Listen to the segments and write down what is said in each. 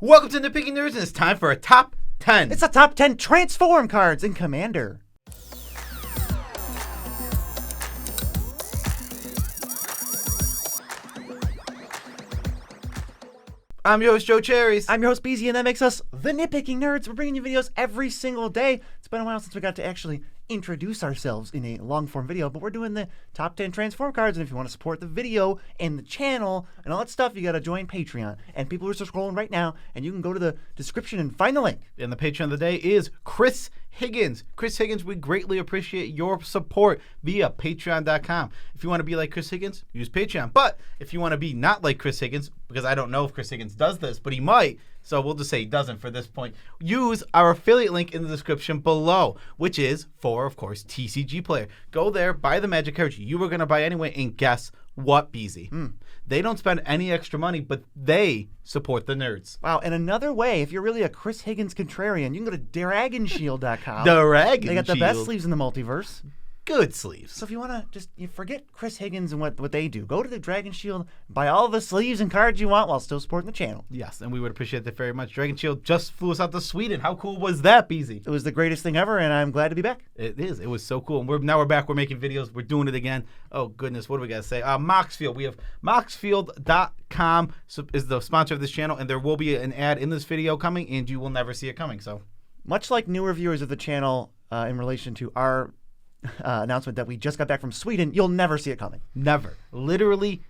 Welcome to Nitpicking Nerds, and it's time for a top 10. It's the top 10 transform cards in Commander. I'm your host, Joe Cherries. I'm your host, BZ, and that makes us the Nitpicking Nerds. We're bringing you videos every single day. It's been a while since we got to actually introduce ourselves in a long-form video, but we're doing the top 10 transform cards, and if you want to support the video and the channel and all that stuff, you got to join Patreon. And people are just scrolling right now, and you can go to the description and find the link. And the Patreon of the day is Chris Higgins. Chris Higgins, we greatly appreciate your support via patreon.com. If you want to be like Chris Higgins, use Patreon. But if you want to be not like Chris Higgins, because I don't know if Chris Higgins does this, but he might, so we'll just say he doesn't for this point, use our affiliate link in the description below, which is for, of course, TCG Player. Go there, buy the Magic cards you were going to buy anyway, and guess what, BZ? They don't spend any extra money, but they support the nerds. Wow, and another way, if you're really a Chris Higgins contrarian, you can go to DragonShield.com. Dragon They got the Shield. best sleeves in the multiverse. Good sleeves. So if you want to just forget Chris Higgins and what they do, go to the Dragon Shield, buy all the sleeves and cards you want while still supporting the channel. Yes, and we would appreciate that very much. Dragon Shield just flew us out to Sweden. How cool was that, BZ? It was the greatest thing ever, and I'm glad to be back. It is. It was so cool. And now we're back. We're making videos. We're doing it again. Oh, goodness. What do we got to say? Moxfield. We have Moxfield.com is the sponsor of this channel, and there will be an ad in this video coming, and you will never see it coming. So, much like newer viewers of the channel in relation to our announcement that we just got back from Sweden, you'll never see it coming. Never. Literally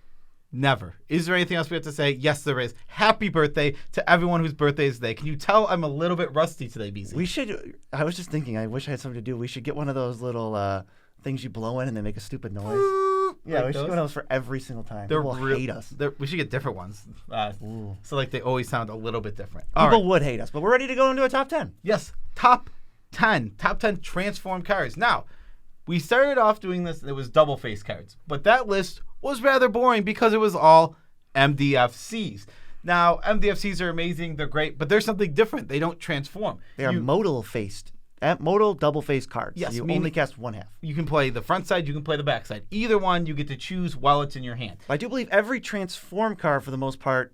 never. Is there anything else we have to say? Yes, there is. Happy birthday to everyone whose birthday is today. Can you tell I'm a little bit rusty today, BZ? We should, I was just thinking, I wish I had something to do. We should get one of those little things you blow in and they make a stupid noise. Yeah, we should get one of those for every single time. People hate us. We should get different ones. So like they always sound a little bit different. People would hate us, but we're ready to go into a top 10. Yes, top 10 transform cards. Now, we started off doing this, it was double face cards, but that list was rather boring because it was all MDFCs. Now, MDFCs are amazing, they're great, but there's something different. They don't transform. They are modal double-faced cards. Yes, you only cast one half. You can play the front side, you can play the back side. Either one, you get to choose while it's in your hand. I do believe every transform card, for the most part,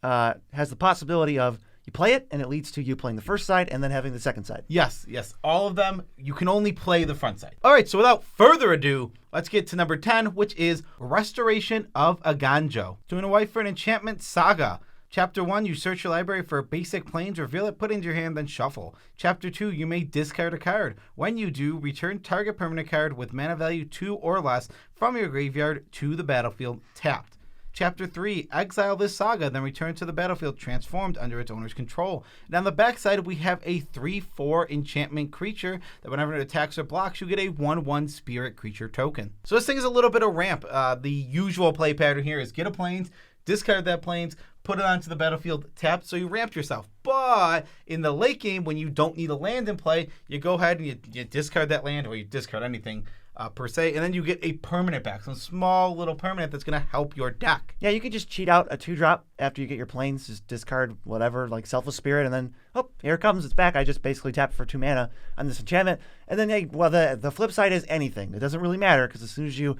has the possibility of you play it, and it leads to you playing the first side and then having the second side. Yes. All of them, you can only play the front side. All right, so without further ado, let's get to number 10, which is Restoration of Aganjo. Doing a white for an enchantment saga. Chapter 1, you search your library for basic planes, reveal it, put it into your hand, then shuffle. Chapter 2, you may discard a card. When you do, return target permanent card with mana value 2 or less from your graveyard to the battlefield tapped. Chapter 3, exile this saga, then return to the battlefield transformed under its owner's control. And on the backside, we have a 3/4 enchantment creature that whenever it attacks or blocks, you get a 1/1 spirit creature token. So this thing is a little bit of ramp. The usual play pattern here is get a plains, discard that plains, put it onto the battlefield tapped, so you ramped yourself. But in the late game, when you don't need a land in play, you go ahead and you discard that land, or you discard anything per se, and then you get a permanent back, some small little permanent that's going to help your deck. Yeah, you can just cheat out a 2-drop after you get your planes, just discard whatever, like Selfless Spirit, and then, oh, here it comes, it's back. I just basically tapped for 2 mana on this enchantment. And then, the flip side is anything. It doesn't really matter, because as soon as you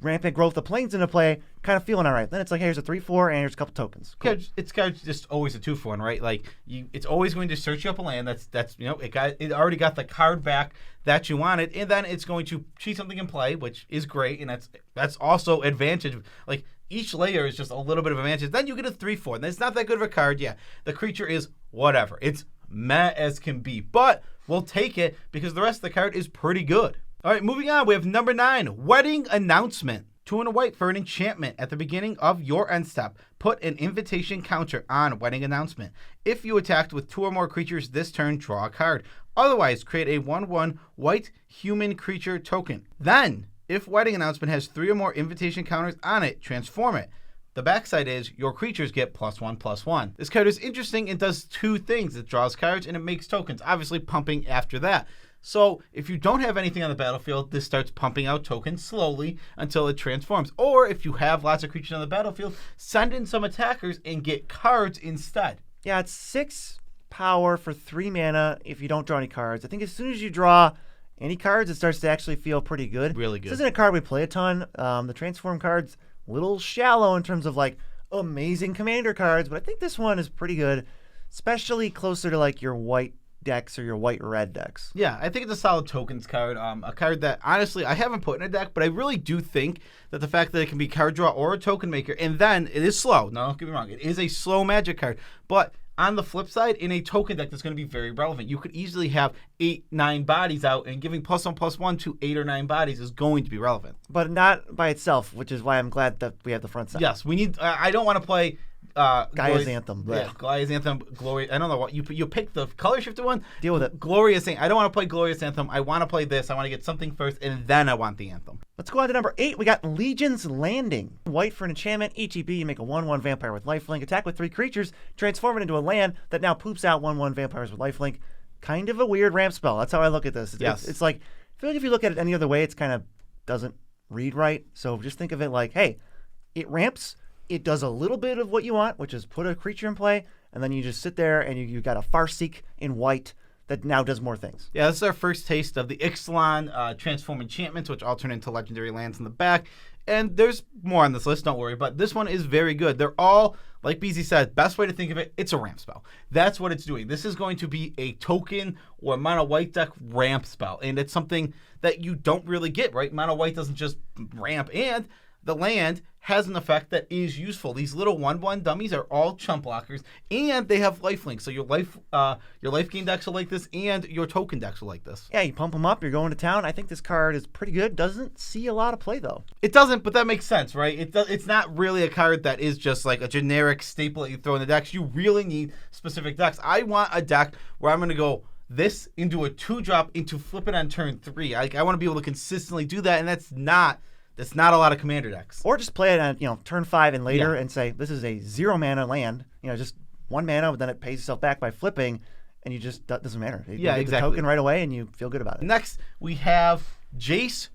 rampant growth the planes into play, kind of feeling all right. Then it's like, hey, here's a 3/4 and here's a couple tokens. Cool. Yeah, it's just always a 2/4, right? Like it's always going to search you up a land that's it already got the card back that you wanted, and then it's going to cheat something in play, which is great, and that's also advantage. Like each layer is just a little bit of advantage. Then you get a 3/4, and it's not that good of a card. Yeah, the creature is whatever. It's meh as can be, but we'll take it because the rest of the card is pretty good. All right, moving on, we have number 9, Wedding Announcement. 2 and a white for an enchantment. At the beginning of your end step, put an invitation counter on Wedding Announcement. If you attacked with 2 or more creatures this turn, draw a card. Otherwise, create a 1/1 white human creature token. Then, if Wedding Announcement has 3 or more invitation counters on it, transform it. The backside is your creatures get +1/+1. This card is interesting and does 2 things. It draws cards and it makes tokens, obviously pumping after that. So if you don't have anything on the battlefield, this starts pumping out tokens slowly until it transforms. Or if you have lots of creatures on the battlefield, send in some attackers and get cards instead. Yeah, it's 6 power for 3 mana if you don't draw any cards. I think as soon as you draw any cards, it starts to actually feel pretty good. Really good. This isn't a card we play a ton. The transform card's a little shallow in terms of like, amazing commander cards, but I think this one is pretty good, especially closer to like your white decks or your white-red decks. Yeah, I think it's a solid tokens card. A card that, honestly, I haven't put in a deck, but I really do think that the fact that it can be card draw or a token maker, and then it is slow. No, don't get me wrong. It is a slow Magic card. But on the flip side, in a token deck that's going to be very relevant, you could easily have 8-9 bodies out, and giving +1/+1 to 8 or 9 bodies is going to be relevant. But not by itself, which is why I'm glad that we have the front side. Yes, we need. I don't want to play. Gaia's Anthem. Blech. Yeah, Gaia's Anthem. Glory. I don't know what you pick the color shifted one. Deal with it. Glorious Anthem. I don't want to play Glorious Anthem. I want to play this. I want to get something first, and then I want the Anthem. Let's go on to number 8. We got Legion's Landing. White for an enchantment. ETB, you make a 1/1 vampire with lifelink. Attack with 3 creatures. Transform it into a land that now poops out 1/1 vampires with lifelink. Kind of a weird ramp spell. That's how I look at this. Yes. It's like, I feel like if you look at it any other way, it's kind of doesn't read right. So just think of it like, hey, it ramps. It does a little bit of what you want, which is put a creature in play, and then you just sit there and you got a Farseek in white that now does more things. Yeah, this is our first taste of the Ixalan Transform enchantments, which all turn into legendary lands in the back. And there's more on this list, don't worry, but this one is very good. They're all, like BZ said, best way to think of it, it's a ramp spell. That's what it's doing. This is going to be a token or mono white deck ramp spell, and it's something that you don't really get, right? Mono white doesn't just ramp, and the land has an effect that is useful. These little 1/1 dummies are all chump blockers, and they have lifelink. So your life gain decks will like this, and your token decks will like this. Yeah, you pump them up, you're going to town. I think this card is pretty good. Doesn't see a lot of play, though. It doesn't, but that makes sense, right? It's not really a card that is just like a generic staple that you throw in the decks. You really need specific decks. I want a deck where I'm going to go this into a 2-drop into flip it on turn 3. I want to be able to consistently do that, and that's not a lot of commander decks. Or just play it on turn 5 and later and say, this is a 0 mana land. Just 1 mana, but then it pays itself back by flipping, and you just, that doesn't matter. You get the token right away, and you feel good about it. Next, we have Jace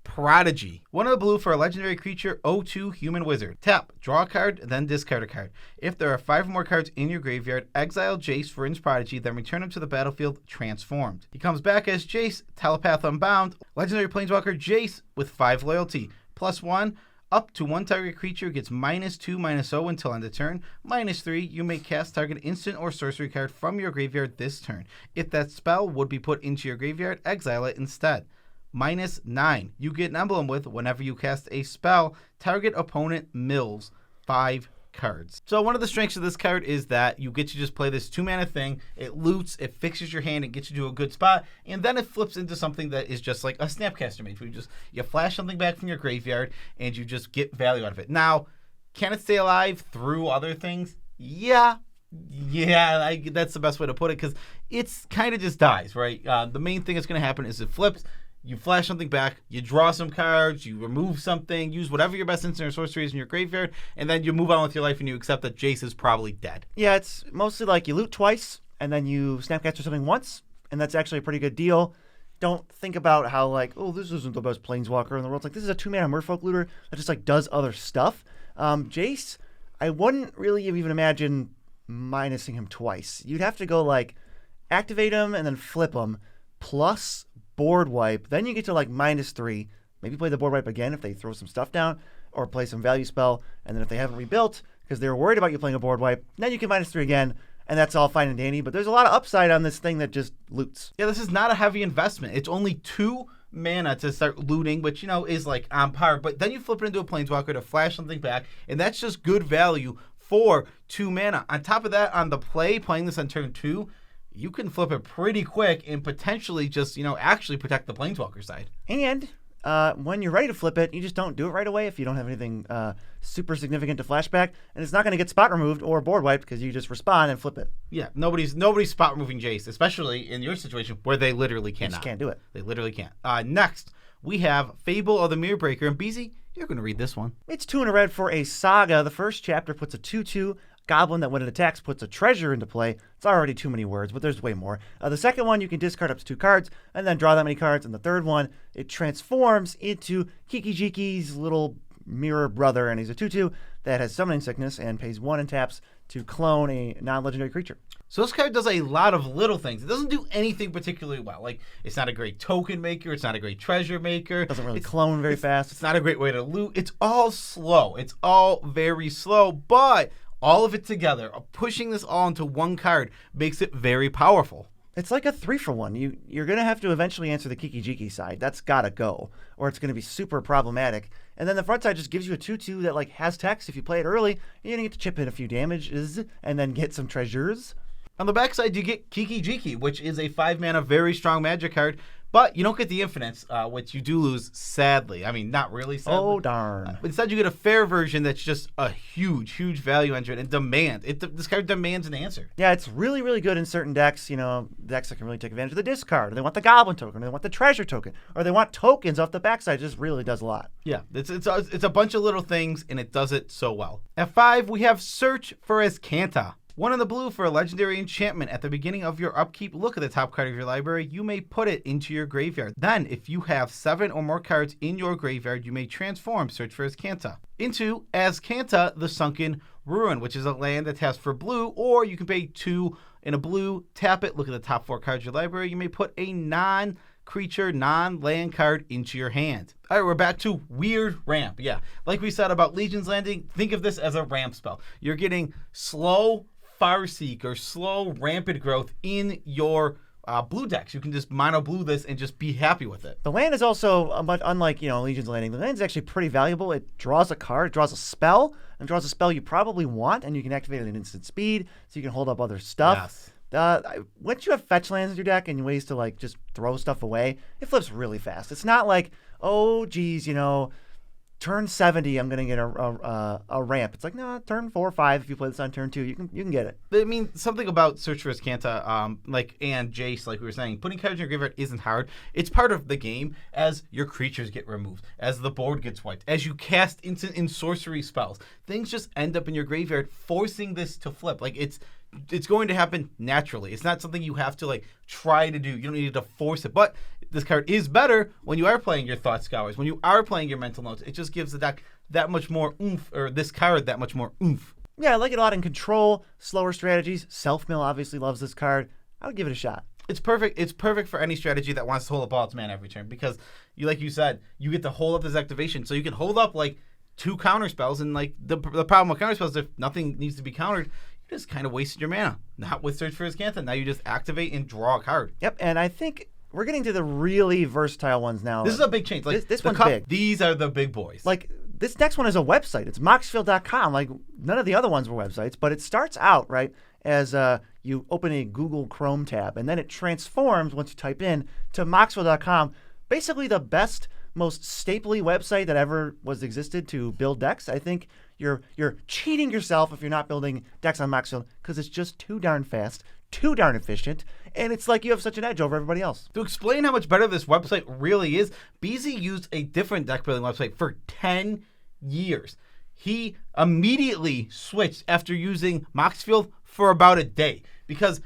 Prodigy. 1 of the blue for a legendary creature, 0/2 human wizard. Tap, draw a card, then discard a card. If there are 5 or more cards in your graveyard, exile Jace Prodigy, then return him to the battlefield transformed. He comes back as Jace, Telepath Unbound, legendary planeswalker Jace with 5 loyalty. +1, up to 1 target creature gets -2/-0 until end of turn. -3, you may cast target instant or sorcery card from your graveyard this turn. If that spell would be put into your graveyard, exile it instead. -9, you get an emblem with whenever you cast a spell, target opponent mills 5 cards. So one of the strengths of this card is that you get to just play this 2-mana thing. It loots, it fixes your hand, it gets you to a good spot, and then it flips into something that is just like a Snapcaster Mage. You flash something back from your graveyard, and you just get value out of it. Now, can it stay alive through other things? Yeah, that's the best way to put it, because it's kind of just dies, right? The main thing that's going to happen is it flips. You flash something back, you draw some cards, you remove something, use whatever your best instant or sorcery is in your graveyard, and then you move on with your life and you accept that Jace is probably dead. Yeah, it's mostly like you loot twice, and then you Snapcaster something once, and that's actually a pretty good deal. Don't think about how like, oh, this isn't the best planeswalker in the world. It's like, this is a 2-mana Merfolk looter that just like does other stuff. Jace, I wouldn't really even imagine minusing him twice. You'd have to go like activate him and then flip him, plus board wipe, then you get to like -3. Maybe play the board wipe again if they throw some stuff down, or play some value spell, and then if they haven't rebuilt because they're worried about you playing a board wipe, then you can -3 again, and that's all fine and dandy. But there's a lot of upside on this thing that just loots. Yeah, this is not a heavy investment. It's only 2 mana to start looting, which is like on par. But then you flip it into a planeswalker to flash something back, and that's just good value for 2 mana. On top of that, on the playing this on turn 2. You can flip it pretty quick and potentially just, actually protect the planeswalker side. And when you're ready to flip it, you just don't do it right away if you don't have anything super significant to flashback, and it's not going to get spot removed or board wiped because you just respond and flip it. Yeah, nobody's spot removing Jace, especially in your situation where they literally cannot. They just can't do it. They literally can't. Next, we have Fable of the Mirror Breaker, and BZ, you're going to read this one. It's 2 and a red for a saga. The first chapter puts a 2/2 goblin that when it attacks puts a treasure into play. It's already too many words, but there's way more. The second one, you can discard up to 2 cards and then draw that many cards. And the third one, it transforms into Kiki-Jiki's little mirror brother, and he's a 2/2 that has summoning sickness and pays 1 and taps to clone a non-legendary creature. So this card does a lot of little things. It doesn't do anything particularly well. Like, it's not a great token maker. It's not a great treasure maker. It doesn't really clone very fast. It's not a great way to loot. It's all slow. It's all very slow. But all of it together, pushing this all into one card, makes it very powerful. It's like a 3-for-1. You're going to have to eventually answer the Kiki-Jiki side. That's got to go, or it's going to be super problematic. And then the front side just gives you a 2/2 that has text. If you play it early, you're going to get to chip in a few damages and then get some treasures. On the backside, you get Kiki-Jiki, which is a 5-mana, very strong Magic card. But you don't get the infinites, which you do lose, sadly. I mean, not really sadly. Oh, darn. Instead, you get a fair version that's just a huge, huge value engine and demand. This card demands an answer. Yeah, it's really, really good in certain decks. Decks that can really take advantage of the discard. Or they want the Goblin token, or they want the Treasure token, or they want tokens off the backside. It just really does a lot. Yeah, it's a bunch of little things, and it does it so well. At 5, we have Search for Azcanta. 1 in the blue for a legendary enchantment. At the beginning of your upkeep, look at the top card of your library. You may put it into your graveyard. Then, if you have 7 or more cards in your graveyard, you may transform Search for Azcanta into Azcanta, the Sunken Ruin, which is a land that taps for blue, or you can pay 2 in a blue, tap it, look at the top 4 cards of your library. You may put a non-creature, non-land card into your hand. All right, we're back to Weird Ramp. Yeah, like we said about Legion's Landing, think of this as a ramp spell. You're getting slow Farseek or slow rampant growth in your blue decks. You can just mono blue this and just be happy with it. The land is also, unlike Legion's Landing, the land is actually pretty valuable. It draws a card, it draws a spell, and draws a spell you probably want, and you can activate it at instant speed, so you can hold up other stuff. Yes. Once you have fetch lands in your deck and ways to just throw stuff away, it flips really fast. It's not like, oh geez, turn 70, I'm gonna get a ramp. It's like, no, turn 4 or 5. If you play this on turn 2, you can get it. I mean, something about Search for Azcanta, and Jace, like we were saying, putting cards in your graveyard isn't hard. It's part of the game as your creatures get removed, as the board gets wiped, as you cast instant and sorcery spells. Things just end up in your graveyard, forcing this to flip. It's going to happen naturally. It's not something you have to try to do. You don't need to force it. But this card is better when you are playing your Thought Scours, when you are playing your Mental Notes. It just gives the deck that much more oomph, or this card that much more oomph. Yeah, I like it a lot in control, slower strategies. Self-mill obviously loves this card. I would give it a shot. It's perfect. It's perfect for any strategy that wants to hold up all its mana every turn, because like you said, you get to hold up this activation, so you can hold up 2 counter spells, and the problem with counter spells is if nothing needs to be countered, you just kind of wasted your mana. Not with Search for Azcanta. Now you just activate and draw a card. Yep, and I think we're getting to the really versatile ones now. This is a big change. This one's big. These are the big boys. This next one is a website. It's moxfield.com. None of the other ones were websites, but it starts out, right, as you open a Google Chrome tab, and then it transforms once you type in to moxfield.com. Basically the best, most stapley website that ever existed to build decks. I think you're cheating yourself if you're not building decks on Moxfield, because it's just too darn fast, too darn efficient, and it's like you have such an edge over everybody else. To explain how much better this website really is, BZ used a different deck building website for 10 years. He immediately switched after using Moxfield for about a day, because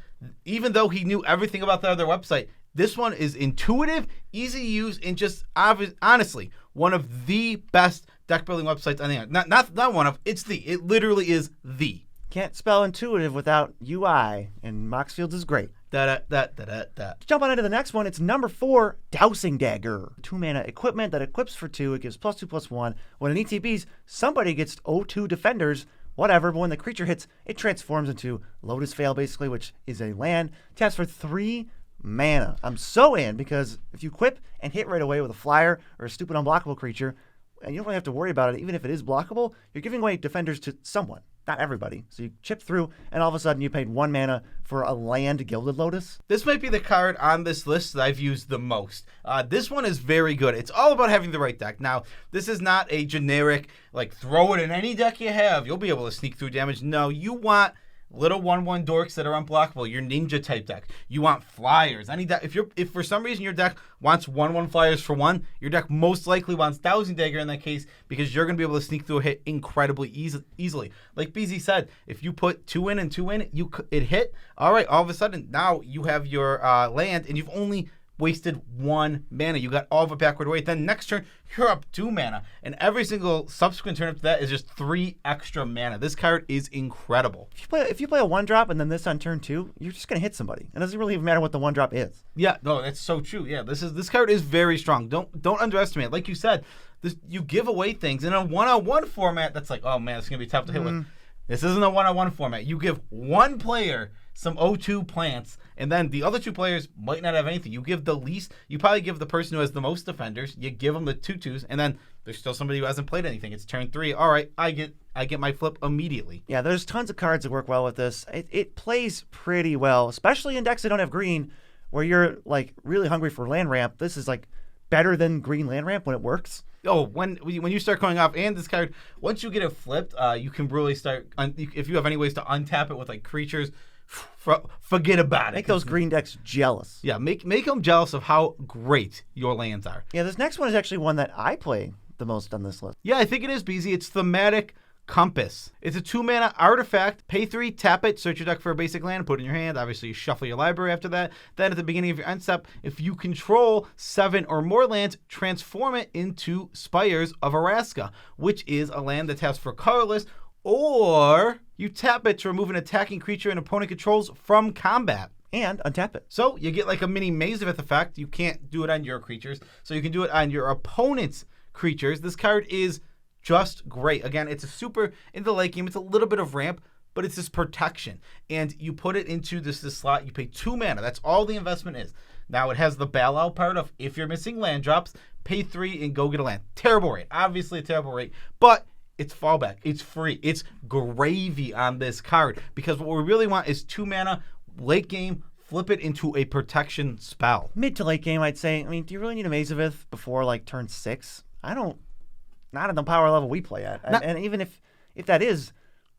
even though he knew everything about the other website, this one is intuitive, easy to use, and just honestly one of the best deck building websites on the internet. Not one of, it literally is the. Can't spell intuitive without UI, and Moxfield is great. To jump on into the next one, it's number 4, Dowsing Dagger. 2-mana equipment that equips for 2. It gives +2/+1. When it ETBs, somebody gets 0/2 defenders, whatever, but when the creature hits, it transforms into Lotus Veil, basically, which is a land. Taps for 3 mana. I'm so in, because if you equip and hit right away with a flyer or a stupid unblockable creature, and you don't really have to worry about it, even if it is blockable, you're giving away defenders to someone. Not everybody. So you chip through, and all of a sudden you paid 1 mana for a land Gilded Lotus. This might be the card on this list that I've used the most. This one is very good. It's all about having the right deck. Now, this is not a generic, throw it in any deck you have, you'll be able to sneak through damage. No, you want little 1/1 dorks that are unblockable. Your ninja type deck. You want flyers. Any deck. If for some reason your deck wants 1/1 flyers for 1, your deck most likely wants Dowsing Dagger in that case, because you're going to be able to sneak through a hit incredibly easily. Like BZ said, if you put 2 in and 2 in, it hit. All right, all of a sudden now you have your land, and you've only wasted 1 mana. You got all of it backward away. Then next turn, you're up 2 mana. And every single subsequent turn up to that is just 3 extra mana. This card is incredible. If you play a 1-drop and then this on turn 2, you're just going to hit somebody. It doesn't really even matter what the 1-drop is. Yeah, no, that's so true. Yeah, this card is very strong. Don't underestimate it. Like you said, you give away things in a 1-on-1 format that's like, oh man, it's going to be tough to hit with. This isn't a 1-on-1 format. You give one player some O2 plants, and then the other 2 players might not have anything. You probably give the person who has the most defenders, you give them the 2/2s, and then there's still somebody who hasn't played anything. It's turn 3. All right, I get my flip immediately. Yeah, there's tons of cards that work well with this. It plays pretty well, especially in decks that don't have green, where you're like really hungry for land ramp. This is like better than green land ramp when it works. Oh, when you start going off, and this card, once you get it flipped, you can really start, if you have any ways to untap it with like creatures, forget about it. Make those green decks jealous. Yeah, make them jealous of how great your lands are. Yeah, this next one is actually one that I play the most on this list. Yeah, I think it is, BZ. It's Thematic Compass. It's a 2-mana artifact. Pay 3, tap it, search your deck for a basic land, put it in your hand. Obviously, you shuffle your library after that. Then at the beginning of your end step, if you control 7 or more lands, transform it into Spires of Araska, which is a land that taps for colorless, or you tap it to remove an attacking creature an opponent controls from combat. And untap it. So you get like a mini Mazevith effect. You can't do it on your creatures, so you can do it on your opponent's creatures. This card is just great. Again, it's a super, in the late game, it's a little bit of ramp, but it's this protection. And you put it into this slot, you pay 2 mana. That's all the investment is. Now it has the bailout part of if you're missing land drops, pay 3 and go get a land. Terrible rate. Obviously a terrible rate, but it's fallback. It's free. It's gravy on this card because what we really want is 2 mana, late game, flip it into a protection spell. Mid to late game, I'd say. I mean, do you really need a Mazevith before like turn 6? Not at the power level we play at. And even if that is,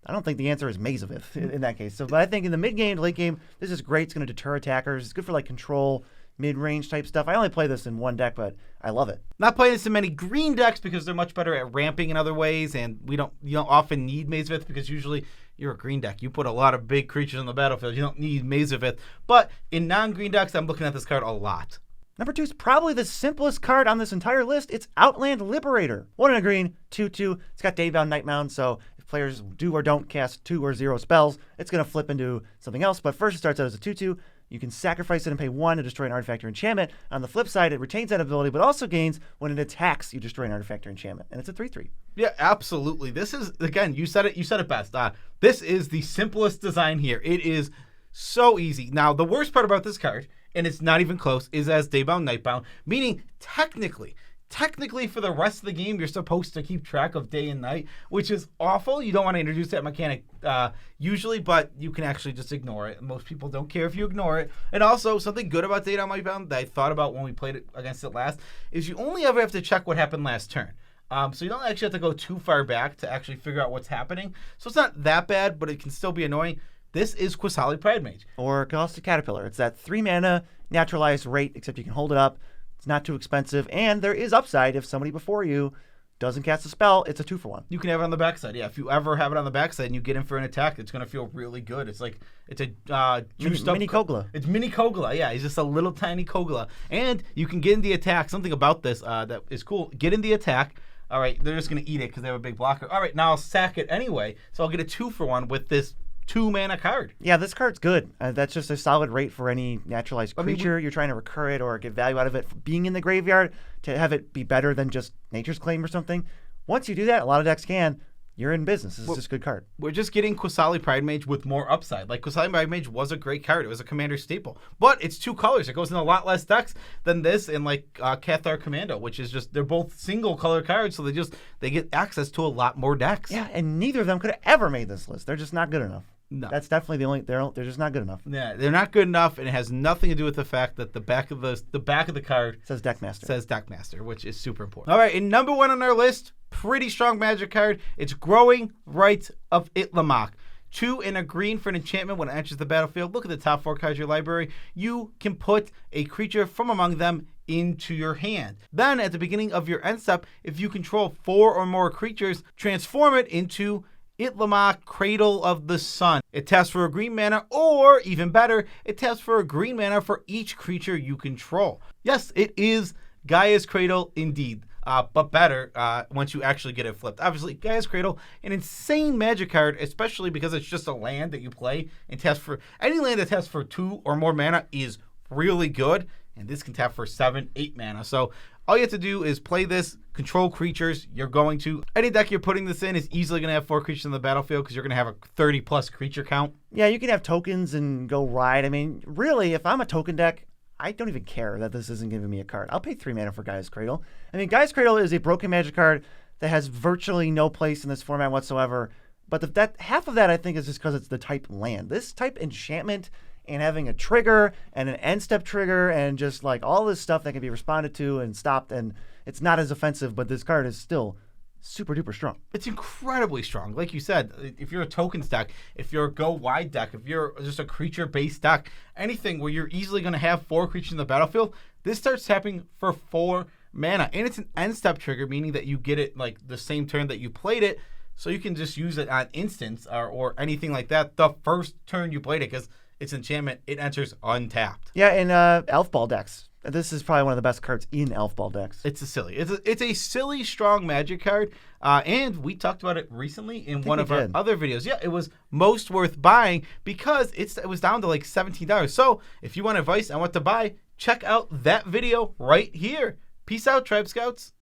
I don't think the answer is Mazevith in that case. So, but I think in the mid game to late game, this is great. It's going to deter attackers. It's good for like control, mid-range type stuff. I only play this in one deck, but I love it. Not playing this in many green decks because they're much better at ramping in other ways, and you don't often need Mazevith because usually you're a green deck. You put a lot of big creatures on the battlefield. You don't need Mazevith. But in non-green decks, I'm looking at this card a lot. Number 2 is probably the simplest card on this entire list. It's Outland Liberator. 1 in a green, 2/2. It's got Daybound Nightbound, so if players do or don't cast 2 or 0 spells, it's going to flip into something else. But first, it starts out as a 2/2. You can sacrifice it and pay 1 to destroy an artifact or enchantment. On the flip side, it retains that ability, but also gains when it attacks, you destroy an artifact or enchantment. And it's a 3/3. Yeah, absolutely. This is, again, you said it best. This is the simplest design here. It is so easy. Now, the worst part about this card, and it's not even close, is as Daybound Nightbound, meaning technically for the rest of the game, you're supposed to keep track of day and night, which is awful. You don't want to introduce that mechanic usually, but you can actually just ignore it. Most people don't care if you ignore it. And also, something good about Daybound Nightbound that I thought about when we played it against it last is you only ever have to check what happened last turn. So you don't actually have to go too far back to actually figure out what's happening. So it's not that bad, but it can still be annoying. This is Qasali Pridemage. Or Caustic Caterpillar. It's that 3 mana naturalized rate, except you can hold it up. It's not too expensive, and there is upside if somebody before you doesn't cast a spell. It's a 2-for-1. You can have it on the backside. Yeah, if you ever have it on the backside and you get in for an attack, it's going to feel really good. It's like it's a juiced mini up Kogla. It's mini Kogla. Yeah, he's just a little tiny Kogla, and you can get in the attack. Something about this that is cool. Get in the attack. All right, they're just going to eat it because they have a big blocker. All right, now I'll sack it anyway, so I'll get a 2-for-1 with this 2-mana card. Yeah, this card's good. That's just a solid rate for any naturalized creature. You're trying to recur it or get value out of it for being in the graveyard to have it be better than just Nature's Claim or something. Once you do that, a lot of decks can. You're in business. This is just a good card. We're just getting Qasali Pridemage with more upside. Like, Qasali Pridemage was a great card. It was a commander staple. But it's 2 colors. It goes in a lot less decks than this and, like, Cathar Commando, which is just, they're both single color cards, so they get access to a lot more decks. Yeah, and neither of them could have ever made this list. They're just not good enough. No. That's definitely the only. They're just not good enough. Yeah, they're not good enough, and it has nothing to do with the fact that the back of the card says Deckmaster, which is super important. All right, and number 1 on our list, pretty strong Magic card. It's Growing Rites of Itlimoc. 2 and a green for an enchantment when it enters the battlefield. Look at the top 4 cards of your library. You can put a creature from among them into your hand. Then at the beginning of your end step, if you control 4 or more creatures, transform it into Itlama, Cradle of the Sun. It taps for a green mana, or even better, it taps for a green mana for each creature you control. Yes, it is Gaia's Cradle indeed. But better once you actually get it flipped. Obviously, Gaia's Cradle, an insane Magic card, especially because it's just a land that you play and test for. Any land that tests for 2 or more mana is really good, and this can tap for 7, 8 mana. So all you have to do is play this, control creatures. You're going to. Any deck you're putting this in is easily going to have 4 creatures in the battlefield because you're going to have a 30+ creature count. Yeah, you can have tokens and go ride. I mean, really, if I'm a token deck, I don't even care that this isn't giving me a card. I'll pay 3 mana for Gaia's Cradle. I mean, Gaia's Cradle is a broken Magic card that has virtually no place in this format whatsoever. But that half of that, I think, is just because it's the type land. This type enchantment and having a trigger and an end step trigger and just like all this stuff that can be responded to and stopped, and it's not as offensive, but this card is still super duper strong. It's incredibly strong. Like you said, if you're a tokens deck, if you're a go wide deck, if you're just a creature based deck, anything where you're easily going to have 4 creatures in the battlefield, this starts tapping for 4 mana. And it's an end step trigger, meaning that you get it like the same turn that you played it, so you can just use it on instance or anything like that the first turn you played it, because it's enchantment. It enters untapped. Yeah, in Elf Ball decks. This is probably one of the best cards in Elf Ball decks. It's a silly strong Magic card, and we talked about it recently in one of our other videos. Yeah, it was most worth buying because it was down to like $17. So if you want advice on what to buy, check out that video right here. Peace out, Tribe Scouts.